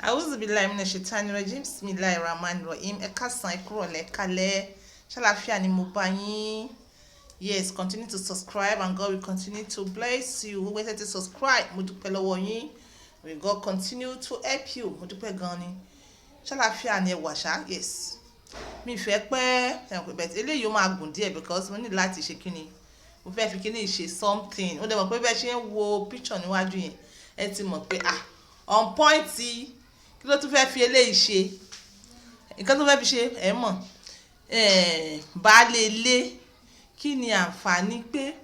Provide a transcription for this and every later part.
Auzu billahi minash shaitani rajim. Bismillahir rahmanir rahim. Ẹ káàsán, ẹ kúrọ̀lẹ́, ẹ káalẹ́. Ṣàlàáfíà ni mo bá yín. Yes, continue to subscribe and God will continue to bless you. Who waited to subscribe? Mo dúpẹ́ lọ́wọ́ yín. May God continue to help you. Mo dúpẹ́ gan ni. Ṣàlàáfíà ni ẹ wà ṣá. Yes. Mi fẹ́ pẹ́ but eléyìí ó máa gùn díẹ̀ because mo ní láti ṣe kíni. Mo fẹ́ fi kíni ṣe something. Ó dẹ̀ mọ̀ pé bẹ́ẹ̀ ṣe ń wo picture níwájú yẹn. Ẹ ti mọ̀ pé on point kí ló tún fẹ́ fi eléyìí ṣe, nǹkan tó fẹ́ fi ṣe ẹ mọ̀, baálé ilé. Kí ni àǹfààní pé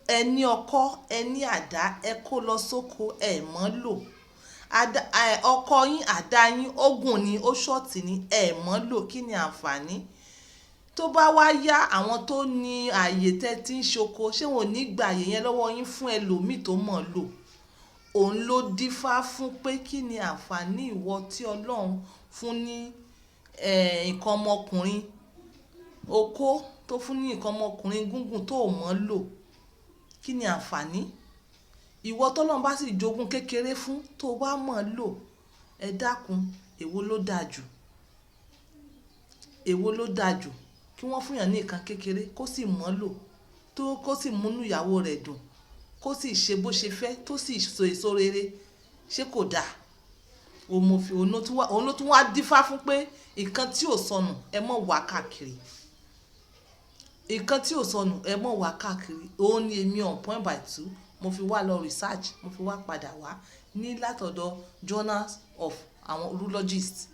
ẹ ní ọkọ́, ẹ ní àdá, ẹ kó lọ sóko ẹ mọ́ lò, ọkọ yín àdá yín ogun ni ó ṣọ́ọ̀tì ni ẹ mọ́ lò. Kí ni àǹfààní tó bá wá yá àwọn tó ní ààyè tẹ́ tí ń ṣoko, ṣé wọn ò ní gba ààyè yẹn lọ́wọ́ yín fún ẹlòmíì tó mọ̀ lò? Òun ló dífá fún pé kí ni àǹfààní ìwọ tí Ọlọ́run fún ní nǹkan ọmọkùnrin, okó tó fún ní nǹkan ọmọkùnrin gúngùn tó mọ̀ lò. Kí ni àǹfààní? Ìwọ tọ́lọ́run bá sì jogún kékeré fún tó bá mọ̀ lò, ẹ dákun, èwo ló dáa jù? Èwo ló dáa jù? Kí wọ́n fún yàn ní nǹkan kékeré kó sì mọ̀ lò, kó sì múnú ìyàwó rẹ̀ dùn, kó sì ṣe bó ṣe fẹ́, tó sì so èso rere, ṣé kò dáa? Òun ló tún wá dífá fún pé nǹkan tí ò sọnù ẹ mọ̀ wá káàkiri. Nǹkan tí ò sọnù ẹ mọ̀ wá káàkiri. Òun ni èmi on point by two mo fi wá lọ research, mo fi wá padà wá ní látọ̀dọ̀ journals of àwọn urologists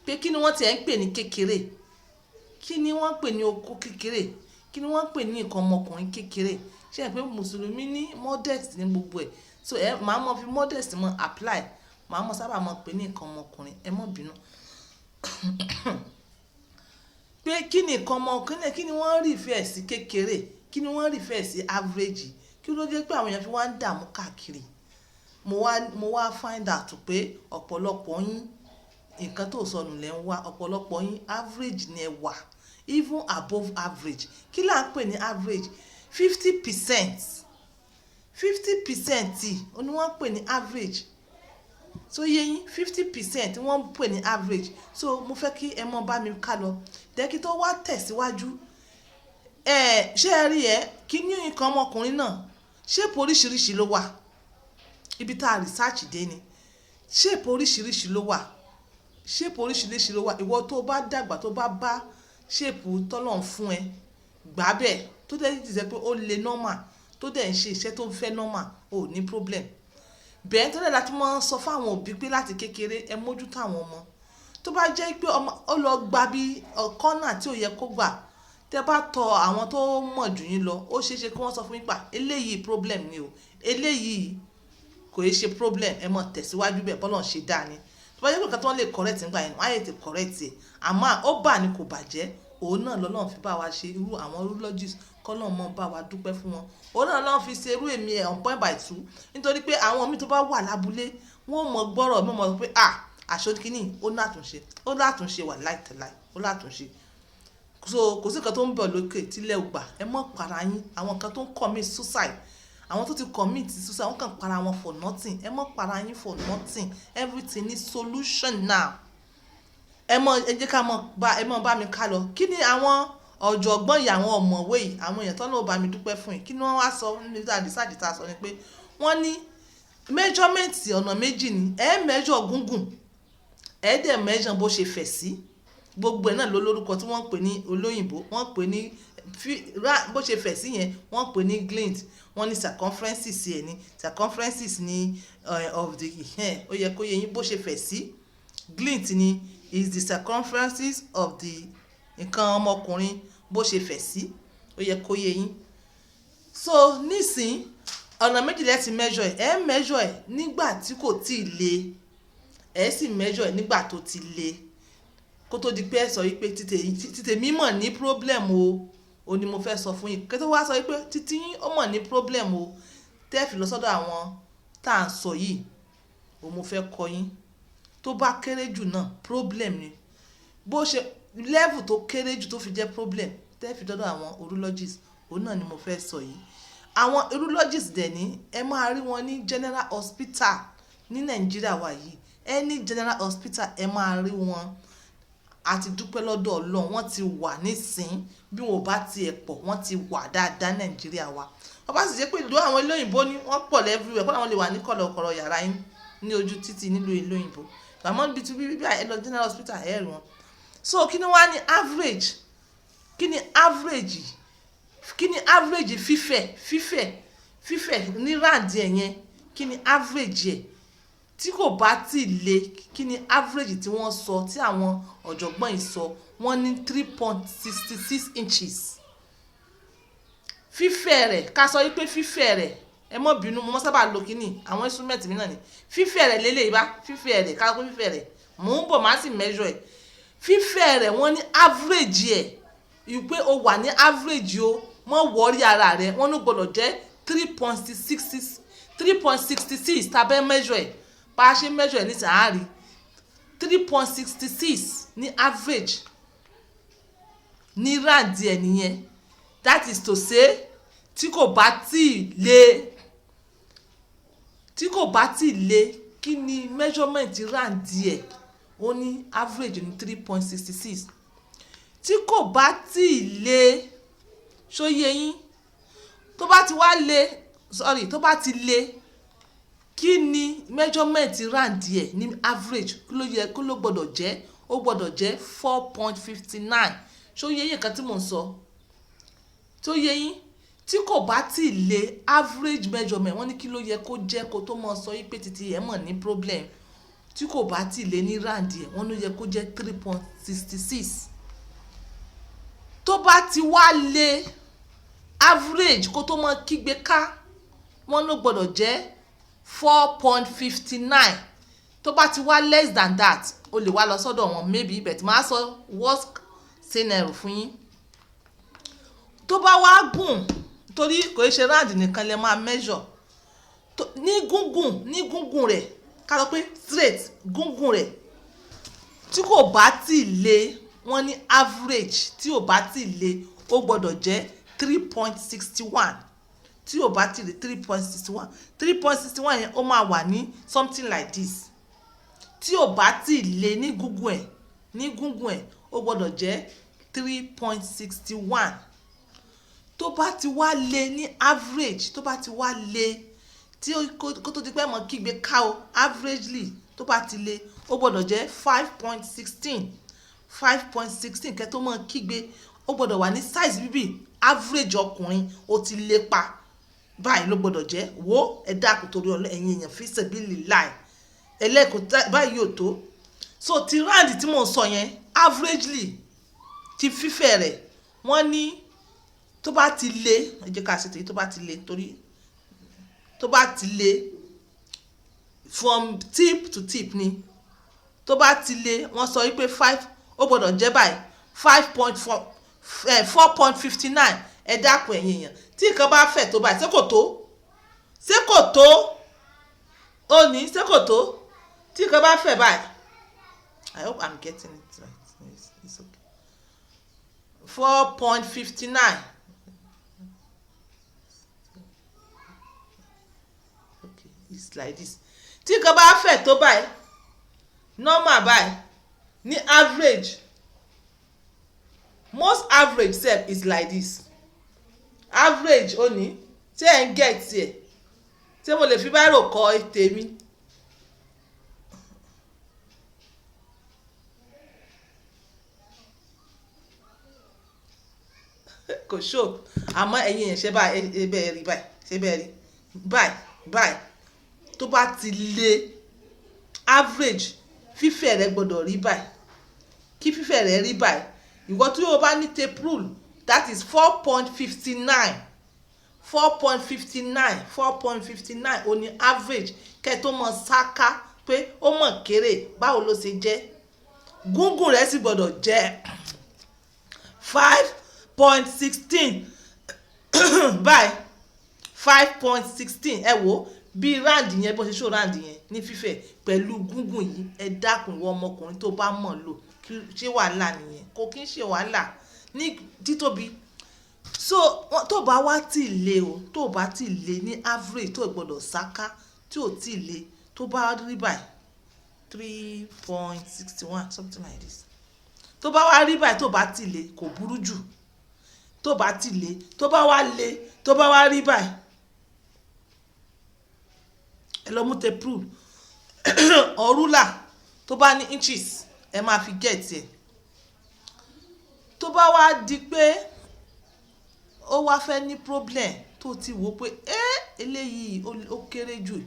pé kí ni wọ́n ti ẹ̀ ń pè ní kékeré, kí ni wọ́n ń pè ní okó kékeré, kí ni wọ́n ń pè ní nǹkan ọmọkùnrin kékeré. Ṣé ẹ pé mùsùlùmí ní modest ní gbogbo ẹ̀, so màá mọ̀ fi modest mọ̀ apply, màá mọ̀ sábà mọ̀ pé ní nǹkan ọmọkùnrin, ẹ mọ̀ bínú. Pé kí ni nǹkan ọmọkùnrin, kí ni wọ́n refer sí kékeré, kí ni wọ́n refer sí average, kí ló dé pé àwọn èèyàn fi wá ń dààmú káàkiri. Mo wá find out pé ọ̀pọ̀lọpọ̀ yín nǹkan tó sọnù lẹ́ ń wá, ọ̀pọ̀lọpọ̀ yín average ni ẹ wà, even above average. Kí là ń pè ní average? 50% ni wọ́n pè ní average. So yé yín, 50% wọ́n pè ní average. So mo fẹ́ kí ẹ mọ̀ bá mi ká lọ dẹ́kí tó wá tẹ̀síwájú. Ṣé ẹ rí kí ní nǹkan ọmọkùnrin náà shape oríṣiríṣi ló wà. Ibi tá a research dé ni shape oríṣiríṣi ló wà, shape oríṣiríṣi ló wà. Ìwọ tó bá dàgbà tó bá shape tọ́lọ́run fún ẹ gbà bẹ́ẹ̀, tó dẹ̀ ti jẹ́ pé ó le normal, tó dẹ̀ ń ṣe iṣẹ́ tó ń fẹ́ normal, ò ní problem. Bẹ́ẹ̀ tó dẹ̀ láti máa sọ fáwọn òbí pé láti kékeré ẹ mójútó àwọn ọmọ. Tó bá jẹ́ pé ọmọ ó lọ gba bí kọ́nà tí ò yẹ kó gbà, tẹ́ bá tọ àwọn tó mọ̀ jù yín lọ, ó ṣeéṣe kí wọ́n sọ fún yín pa eléyìí problem ni o, eléyìí kò yẹ ṣe problem, ẹ mọ̀ tẹ̀síwájú bẹ́ẹ̀ bọ́lọ̀ ṣe dáa ni. Tó bá jẹ́ pé nǹkan tó lè correct nígbà yẹn, wọ́n á yẹ ti correct ẹ̀. Àmọ́ ó bà ní kò bàjẹ́. Òun náà lọ́lọ́run fi bá wa ṣe irú àwọn urologists, kọ́lọ́run mọ́ bá wa dúpẹ́ fún wọn. Òun náà lọ́lọ́run fi ṣe irú èmi on point by two, nítorí pé àwọn mi tó bá wà lábúlé wọ́n mọ̀ gbọ́rọ̀ mi mọ̀ pé àṣọ kìíní ó látúnṣe wà láìtẹ̀láì, ó látúnṣe. So kò sí nǹkan tó ń bọ̀ lókè tílẹ̀ ògbà, ẹ mọ̀ para yín. Àwọn kan tó ń commit suicide, àwọn tó ti commit suicide wọ́n kàn para wọn for nothing. Ẹ mọ̀ para yín for nothing. Everything is solution now. Ẹ jẹ́ ká mọ̀ bá mi ká lọ. Kí ni àwọn ọ̀jọ̀gbọ́n yìí, àwọn ọ̀mọ̀wé yìí, àwọn èèyàn tó náà bá mi dúpẹ́ fún yìí, kí ni wọ́n wá sọ nínú research tá a sọ ni pé wọ́n ní measurement ọ̀nà méjì ni. Ẹ measure gúngùn, ẹ dẹ̀ measure bó ṣe fẹ̀ sí. Gbogbo ẹ̀ náà ló lórúkọ tí wọ́n pè ní olóyìnbó, wọ́n pè ní bó ṣe fẹ̀ sí yẹn wọ́n pè ní glint, wọ́n ní circumferences ẹ̀ ní circumferences ní of the ó yẹ kó yé yín bó ṣe fẹ̀ sí. Glint ni is the circumferences of the nǹkan ọmọkùnrin bó ṣe fẹ̀ sí, ó yẹ kó yé yín. So nísìn ọ̀nà méjì lẹ́ ti measure ẹ̀ measure ẹ̀ nígbà tí kò tí ì le, ẹ̀ sì measure ẹ̀ nígbà tó ti le, kó tó di pé ẹ sọ wípé títè mí mọ̀ ní problem o ni mo fẹ́ sọ fún yín. Kí tó wá sọ wípé títí yín ó mọ̀ ní problem o, tẹ́ fi lọ sọ́dọ̀ àwọn tá à ń sọ yìí, o mo fẹ́ kọ yín. Tó bá kéré jù náà problem ni, bó ṣe level tó kéré jù tó fi jẹ́ problem, tẹ́ fi dọ́dọ̀ àwọn urologists, òun náà ni mo fẹ́ sọ yìí. Àwọn urologists dẹ̀ ní ẹ máa rí wọn ní general hospital ní Nàìjíríà wa yìí, any general hospital ẹ máa rí wọn. Àti dúpẹ́ lọ́dọ̀ Ọlọ́run wọ́n ti wà nísìn bí wọn ò bá tiẹ̀ pọ̀ wọ́n ti wà dáadáa Nàìjíríà wa. Wọ́n bá sì jẹ́ pé ìlú àwọn ilé òyìnbó ni wọ́n pọ̀ everywhere kó làwọn lè wà ní kọ̀lọ̀kọ̀lọ̀ yàrá yín ní ojú títì nílùú ìlú òyìnbó. Àmọ́ bí ẹ lọ general hospital ẹ rí wọn. So kí ni wá ní average? Kí ni average? Kí ni average fífẹ̀ ní rand yẹn? Kí ni average ẹ̀? Tí kò bá ti le kí ni average tí wọ́n sọ tí àwọn ọ̀jọ̀gbọ́n yìí sọ wọ́n ní 3.66 inches. Fífẹ̀ rẹ̀ ká sọ wípé fífẹ̀ rẹ̀ ẹ mọ́ bínú mo sábà lo kíní àwọn instrument mi náà ni fífẹ̀ rẹ̀ lélẹ̀ bá fífẹ̀ rẹ̀ ká pé fífẹ̀ rẹ̀ mò ń bọ̀ má sì measure ẹ̀. Fífẹ̀ rẹ̀ wọ́n ní average ẹ̀ ìpè o wà ní average o mọ́ wọ́ọ́rí ara rẹ̀ wọ́n ní gbọ́dọ̀ jẹ́ 3.66 tàbí measure ẹ̀ bá a ṣe measure ẹ̀ ní sàárì 3.66 ní average ní rand ẹ̀ nìyẹn. That is to say tí kò bá tí le kí ni measurement rand ẹ̀ ó ní average ní 3.66. Tí kò bá tí le ṣóyé yín tó bá ti le kí ni measurement rand ẹ̀ ní average kí ló yẹ kó ló gbọ́dọ̀ jẹ́ ó gbọ́dọ̀ jẹ́ 4.59 ṣóyé yín kan tí mò ń sọ tó yé yín. Tí kò bá tí le average measurement wọ́n ní kí ló yẹ kó jẹ́ kó tó mọ̀ sọ pé títí ẹ̀ mọ̀ ní problem. Tí kò bá tí le ní rand ẹ̀ wọ́n ló yẹ kó jẹ́ 3.66. Tó bá ti wá le average kó tó mọ̀ kígbe ká wọ́n ló gbọ́dọ̀ jẹ́ 4.59. Tó bá ti wá less than that o lè wá lọ sọ́dọ̀ wọn maybe but máa sọ worst scenario fún yín. Tó bá wá gùn torí kò ṣe rand nìkan lè máa measure ní gúngùn rẹ̀ ká lọ pé straight gúngùn rẹ̀ tí kò bá tí le wọ́n ní average tí ò bá tí le ó gbọ́dọ̀ jẹ́ 3.61. Tí ò bá tí le 3.61 yẹn ó máa wà ní something like this. Tí ò bá tí le ní gúngùn ẹ̀ ó gbọ́dọ̀ jẹ́ 3.61. Tó bá ti wá le ní average tó bá ti wá le tí kó tó di pé mọ̀ kígbe ká o averagely tó bá ti le ó gbọ́dọ̀ jẹ́ 5.16 kẹ́ tó mọ̀ kígbe ó gbọ́dọ̀ wà ní size bíbí average ọkùnrin ó ti lé pa báyìí ló gbọ́dọ̀ jẹ́ wo ẹ dákun torí ẹ̀yin èèyàn fi ṣẹ̀bílì láì ẹlẹ́kùn báyìí ò tó. So ti rand tí mò ń sọ yẹn averagely ti fífẹ̀ rẹ̀ wọ́n ní tó bá ti le ẹ jẹ́ ká ṣe tèyí tó bá ti le torí tó bá ti le from tip to tip ni tó bá ti le wọ́n sọ wípé 5 ó gbọ́dọ̀ jẹ́ báyìí 4.59 ẹ dákun ẹ̀yin èèyàn tí nǹkan bá fẹ̀ tó báyìí ṣé kò tó ó ní ṣé kò tó tí nǹkan bá fẹ̀ báyìí. I hope I'm getting it right. It's okay. 4.59. Okay, it's like this. Tí nǹkan bá fẹ̀ tó báyìí normal báyìí ní average most average sef is like this. Average ó ní tí ẹ̀ ń get ẹ̀ tí mo lè fi báyìí rò kọ́ tèmi. Kò ṣó àmọ́ ẹ̀yin yẹn ṣe báyìí bẹ́ẹ̀ rí báyìí ṣe bẹ́ẹ̀ rí báyìí tó bá ti le average fífẹ̀ rẹ̀ gbọ́dọ̀ rí báyìí kí fífẹ̀ rẹ̀ rí báyìí ìwọ tí o bá ní tape rule that is 4.59 ó ní average kẹ́ tó mọ̀ sáká pé ó mọ̀ kéré báwo ló ṣe jẹ́ gúngùn rẹ̀ sì gbọ́dọ̀ jẹ́ 5.16 by 5.16 ẹ wo bí rand yẹn bó ṣe ṣó rand yẹn ní fífẹ̀ pẹ̀lú gúngùn yìí ẹ dákun ìwọ ọmọkùnrin tó bá mọ̀ lò ṣé wàhálà nìyẹn kò kí ń ṣe wàhálà ní títóbi. So tó bá wá tí le o tó bá tí le ní average tó gbọ́dọ̀ sáká tí ò tí le tó bá rí báyìí 3.61 something like this. tó bá wá rí báyìí tó bá ti le kò burú jù, tó bá ti le tó bá wá le tó bá wá rí báyìí ẹ lọ mú tape rule or ruler tó bá ní inches ẹ máa fi get ẹ. tó bá wá di pé ó wá fẹ́ ní problem tó ti wò pé eléyìí ó kéré jù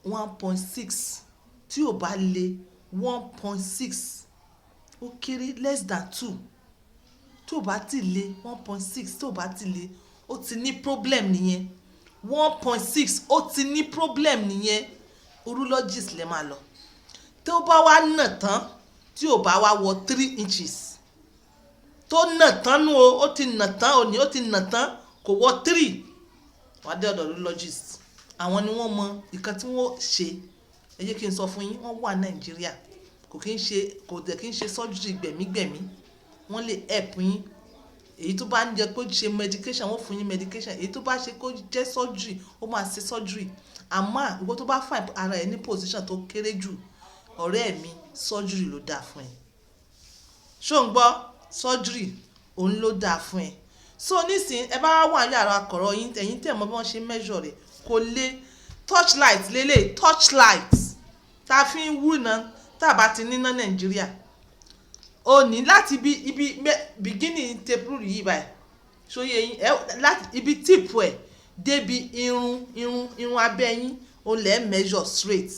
1.6 tí ò bá le 1.6 ó kéré less than 2 tí ò bá ti le 1.6 tí ò bá ti le ó ti ní problem nìyẹn 1.6 ó ti ní problem nìyẹn urologist lè máa lọ. tó bá wá nà tán tí ò bá wá wọ 3 inches tó nà tán nù ó ti nà tán òní ó ti nà tán kò wọ 3 wá dé ọ̀dọ̀ urologist. àwọn ni wọ́n mọ nǹkan tí wọ́n ṣe. ẹ jẹ́ kí n sọ fún yín wọ́n wà Nàìjíríà kò dẹ̀ kí n ṣe surgery gbẹ̀mígbẹ̀mí wọ́n lè help yín. èyí tó bá ń jẹ́ kó ṣe medication wọ́n fún yín medication, èyí tó bá ṣe kó jẹ́ surgery ó máa ṣe surgery. àmọ́ ìwọ tó bá find ara ẹ ní position tó kéré jù ọ̀rẹ́ mi surgery ló dáa fún ẹ. ṣó ń gbọ́ surgery òun ló dáa fún ẹ. so nísìnyí ẹ bá wà yàrá kọ̀rọ̀ yín ẹ̀yin tẹ̀ mọ́ bí wọ́n ṣe measure rẹ̀ kò lè torchlight lélẹ̀ torchlight tá a fi ń wú náà tá a bá ti níná Nàìjíríà o ní láti ibi beginning tape rule yìí báyìí ṣóyè yín láti ibi tip ẹ̀ débi irun abẹ́ yín o lè measure straight.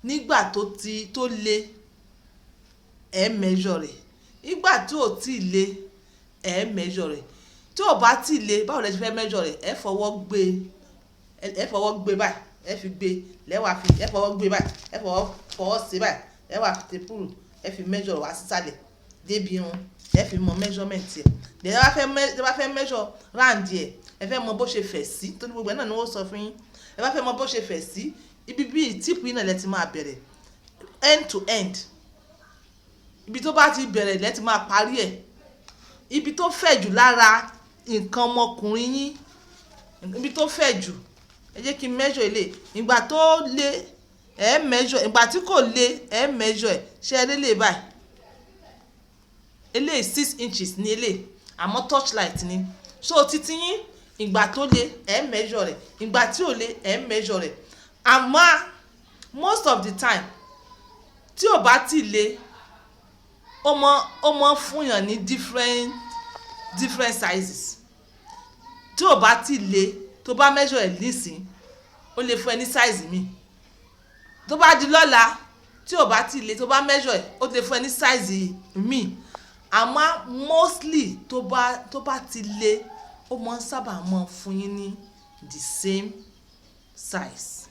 nígbà tó le ẹ measure rẹ̀, nígbà tí ò tí le ẹ measure rẹ̀. tí ò bá tí le báwo lẹ ṣe fẹ́ measure rẹ̀ ẹ fọwọ́ gbé báyìí ẹ fi gbé lẹ́wà fi ẹ fọwọ́ gbé báyìí ẹ fọwọ́ sí báyìí ẹ wà fi tape rule ẹ fi measure wá sísàlẹ̀ débi irun ẹ fi mọ measurement ẹ. ẹ bá fẹ́ measure round ẹ ẹ fẹ́ mọ bó ṣe fẹ̀ sí torí gbogbo ẹ náà ni wọ́n sọ fún yín. ẹ bá fẹ́ mọ bó ṣe fẹ̀ sí ibi bíi tíìpù yìí náà lẹ ti máa bẹ̀rẹ̀ end to end. ibi tó bá ti bẹ̀rẹ̀ lẹ ti máa parí ẹ̀. ibi tó fẹ̀ jù lára nǹkan ọmọkùnrin yín ibi tó fẹ̀ jù ẹ jẹ́ kí n measure ilé ìgbà tó le ẹ measure ìgbà tí kò le ẹ measure ẹ ṣe ẹ lélẹ̀ báyìí eléyìí 6 inches ní eléyìí àmọ́ torchlight ni. so títí yín ìgbà tó le ẹ measure rẹ̀ ìgbà tí ò le ẹ measure rẹ̀. àmọ́ most of the time tí ò bá ti le ó mọ fúnyàn ní different sizes. tí ò bá ti le tó bá measure ẹ̀ nísìn ó lè fún ẹ ní size mi. tó bá di lọ́la tí ò bá ti le tó bá measure ẹ̀ ó lè fún ẹ ní size mi. àmọ́ mostly tó bá ti le ó mọ sábà mọ fún yín ní the same size.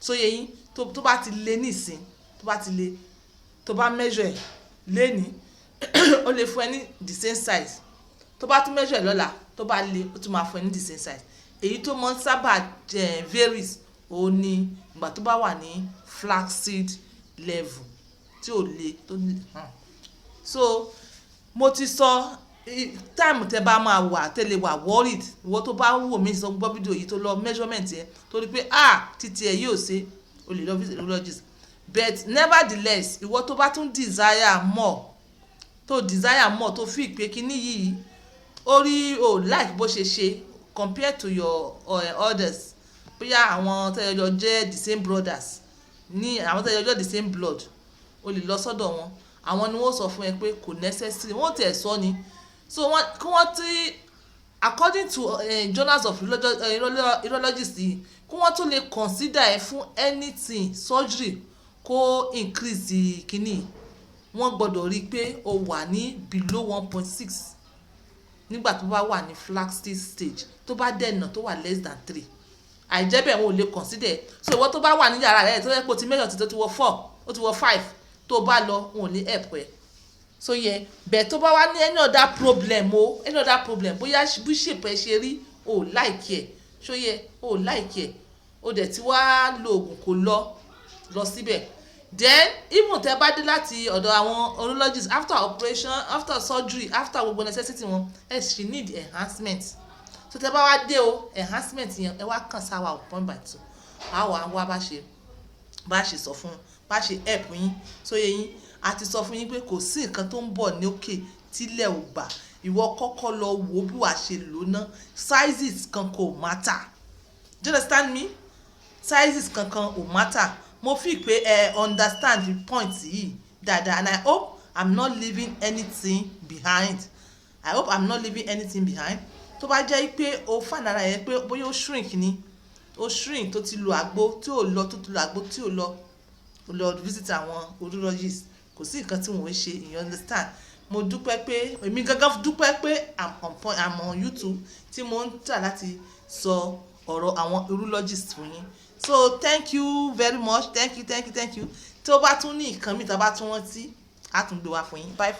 so yẹ yín tó bá ti le nísìn tó bá ti le tó bá measure ẹ̀ lẹ́ni ó lè fún ẹ ní the same size. tó bá tún measure ẹ̀ lọ́la tó bá le ó tún máa fún ẹ ní the same size. èyí tó mọ sábà varies ó ní ìgbà tó bá wà ní flaccid level tí ò le tó ní. so mo ti sọ time tẹ bá máa wà tẹ́lẹ̀ wà worried ìwọ tó bá wò mí sọ gbọ́ fídíò yìí tó lọ measurement yẹn torí pé títí ẹ yóò ṣe o lè lọ visit urologist. but nevertheless ìwọ tó bá tún desire more tó fi pé kíní yìí ó rí o like bó ṣe ṣe compared to your others bóyá àwọn tẹ́yọjọ jẹ́ the same brothers ní àwọn tẹ́yọjọ the same blood o lè lọ sọ́dọ̀ wọn. àwọn ni wọ́n sọ fún ẹ pé kò necessary wọ́n tẹ̀ sọ ni. so kí wọ́n ti according to journals of urologists yìí kí wọ́n tó lè consider ẹ fún anything surgery kó increase kínní wọ́n gbọ́dọ̀ rí i pé o wà ní below 1.6 nígbà tó bá wà ní flaccid stage. tó bá dẹ̀nà tó wà less than 3 àìjẹ́bẹ̀ wọn ò lè consider. so ìwọ tó bá wà ní yàrá rẹ̀ tó yẹ kó ti measure ti tó ti wọ 4 ó ti wọ 5 tó bá lọ wọn ò ní help ẹ. so yẹ bẹ́ẹ̀ tó bá wá ní any other problem bóyá bí shape ẹ ṣe rí o like ẹ so yẹ o like ẹ o dẹ̀ ti wá lo oògùn kò lọ síbẹ̀. then even tẹ bá dé láti ọ̀dọ̀ àwọn urologist after operation after surgery after gbogbo necessity wọn ẹ sì need enhancement. so tẹ bá wá dé o enhancement yẹn ẹ wá kàn sáwà point by 2 àwọn bá ṣe bá ṣe sọ fún bá ṣe help yín tó yẹ yín. A ti sọ fún yín pé kò sí nǹkan tó ń bọ̀ ní òkè tílẹ̀ ò gbà. Ìwọ kọ́kọ́ lọ wo bí wàá ṣe lò ná. Sizes kan kò matter. Do you understand me? Sizes kankan ò matter. Mo fi pé understand the point yìí dáadáa, and I hope I'm not leaving anything behind. I hope I'm not leaving anything behind. Tó bá jẹ́ pé o find ara yẹn pé bóyá ó shrink ni, ó shrink tó ti lo àgbo tí ò lọ, tó ti lo àgbo tí ò lọ visit àwọn urologist, kò sí nǹkan tí wọ́n ń ṣe, you understand. Mo dúpẹ́ pé èmi gangan dúpẹ́ pé I'm on YouTube tí mo ń tà láti sọ ọ̀rọ̀ àwọn urologist fún yín. So thank you very much, thank you. Tó bá tún ní nǹkan mi tá bá tún rántí, á tún gbé wá fún yín. Bye.